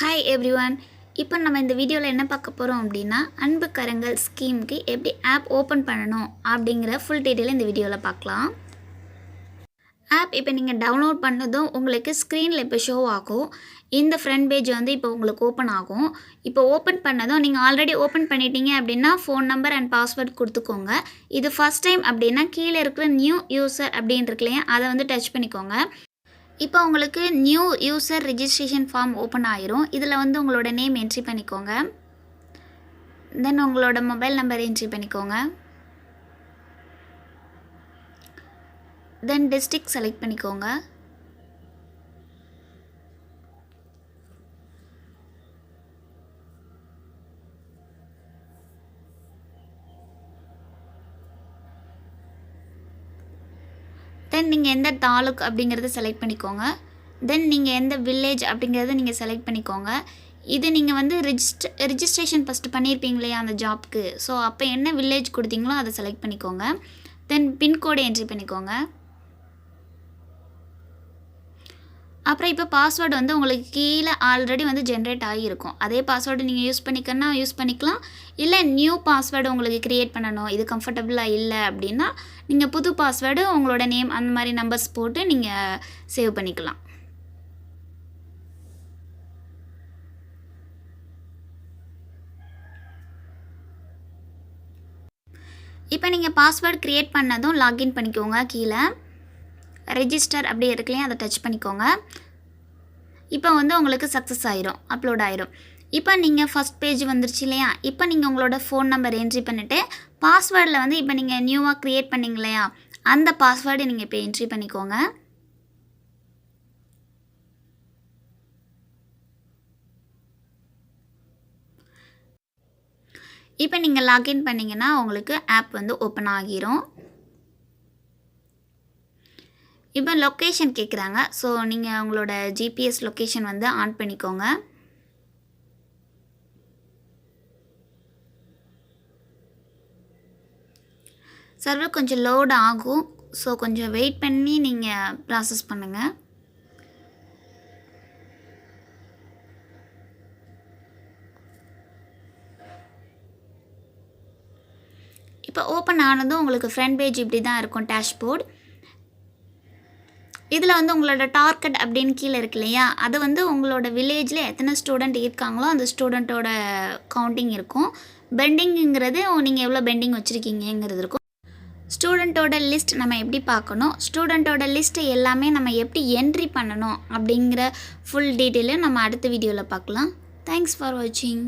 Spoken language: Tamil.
Hi everyone. இப்போ நம்ம இந்த வீடியோவில் என்ன பார்க்க போகிறோம் அப்படின்னா, அன்பு கரங்கள் ஸ்கீமுக்கு எப்படி ஆப் ஓப்பன் பண்ணணும் அப்படிங்கிற ஃபுல் டீட்டெயில் இந்த வீடியோவில் பார்க்கலாம். ஆப் இப்போ நீங்கள் டவுன்லோட் பண்ணதும் உங்களுக்கு ஸ்க்ரீனில் இப்போ ஷோ ஆகும். இந்த ஃப்ரண்ட் பேஜ் வந்து இப்போ உங்களுக்கு ஓப்பன் ஆகும். இப்போ ஓப்பன் பண்ணதும் நீங்கள் ஆல்ரெடி ஓப்பன் பண்ணிட்டீங்க அப்படின்னா ஃபோன் நம்பர் அண்ட் பாஸ்வேர்ட் கொடுத்துக்கோங்க. இது ஃபஸ்ட் டைம் அப்படின்னா கீழே இருக்கிற நியூ யூசர் அப்படின்னு இருக்கு இல்லையா, அதை வந்து டச் பண்ணிக்கோங்க. இப்போ உங்களுக்கு new user registration form open ஆயிரும். இதில் வந்து உங்களோட நேம் என்ட்ரி பண்ணிக்கோங்க. தென் உங்களோட மொபைல் நம்பர் என்ட்ரி பண்ணிக்கோங்க. தென் டிஸ்ட்ரிக்ட் செலக்ட் பண்ணிக்கோங்க. தென் நீங்கள் எந்த தாலுக் அப்படிங்கிறத செலக்ட் பண்ணிக்கோங்க. தென் நீங்கள் எந்த வில்லேஜ் அப்படிங்கிறத நீங்கள் செலக்ட் பண்ணிக்கோங்க. இது நீங்கள் வந்து ரிஜிஸ்ட்ரேஷன் ஃபஸ்ட்டு பண்ணியிருப்பீங்க இல்லையா அந்த ஜாப்க்கு. ஸோ அப்போ என்ன வில்லேஜ் கொடுத்தீங்களோ அதை செலக்ட் பண்ணிக்கோங்க. தென் பின்கோடு என்ட்ரி பண்ணிக்கோங்க. அப்புறம் இப்போ பாஸ்வேர்டு வந்து உங்களுக்கு கீழே ஆல்ரெடி வந்து ஜென்ரேட் ஆகியிருக்கும். அதே பாஸ்வேர்டு நீங்கள் யூஸ் பண்ணிக்கன்னா யூஸ் பண்ணிக்கலாம். இல்லை நியூ பாஸ்வேர்டு உங்களுக்கு க்ரியேட் பண்ணணும், இது கம்ஃபர்டபுளாக இல்லை அப்படின்னா நீங்கள் புது பாஸ்வேர்டு உங்களோட நேம் அந்த மாதிரி நம்பர்ஸ் போட்டு நீங்கள் சேவ் பண்ணிக்கலாம். இப்போ நீங்கள் பாஸ்வேர்டு க்ரியேட் பண்ணதும் லாகின் பண்ணிக்கோங்க. கீழே ரெஜிஸ்டர் அப்படி இருக்குல்லையா, அதை டச் பண்ணிக்கோங்க. இப்போ வந்து உங்களுக்கு சக்ஸஸ் ஆயிரும், அப்லோட் ஆயிரும். இப்போ நீங்கள் ஃபஸ்ட் பேஜ் வந்துருச்சு இல்லையா, இப்போ நீங்கள் உங்களோட ஃபோன் நம்பர் என்ட்ரி பண்ணிவிட்டு பாஸ்வேர்டில் வந்து இப்போ நீங்கள் நியூவாக க்ரியேட் பண்ணிங்க இல்லையா, அந்த பாஸ்வேர்டு நீங்கள் இப்போ என்ட்ரி பண்ணிக்கோங்க. இப்போ நீங்கள் லாகின் பண்ணிங்கன்னா உங்களுக்கு ஆப் வந்து ஓப்பன் ஆகிரும். இப்போ லொக்கேஷன் கேட்குறாங்க. ஸோ நீங்கள் உங்களோட ஜிபிஎஸ் லொக்கேஷன் வந்து ஆன் பண்ணிக்கோங்க. சர்வர் கொஞ்சம் லோட் ஆகும். ஸோ கொஞ்சம் வெயிட் பண்ணி நீங்கள் ப்ராசஸ் பண்ணுங்கள். இப்போ ஓப்பன் ஆனதும் உங்களுக்கு ஃப்ரண்ட் பேஜ் இப்படி தான் இருக்கும், டேஷ்போர்ட். இதில் வந்து உங்களோட டார்கெட் அப்படின்னு கீழே இருக்கு இல்லையா, அது வந்து உங்களோட வில்லேஜில் எத்தனை ஸ்டூடெண்ட் இருக்காங்களோ அந்த ஸ்டூடெண்ட்டோட கவுண்டிங் இருக்கும். பெண்டிங்குங்கிறது நீங்கள் எவ்வளோ பெண்டிங் வச்சுருக்கீங்கிறது இருக்கும். ஸ்டூடெண்ட்டோட லிஸ்ட் நம்ம எப்படி பார்க்கணும், ஸ்டூடெண்ட்டோட லிஸ்ட்டு எல்லாமே நம்ம எப்படி என்ட்ரி பண்ணணும் அப்படிங்கிற ஃபுல் டீட்டெயிலும் நம்ம அடுத்த வீடியோவில் பார்க்கலாம். தேங்க்ஸ் ஃபார் வாட்சிங்.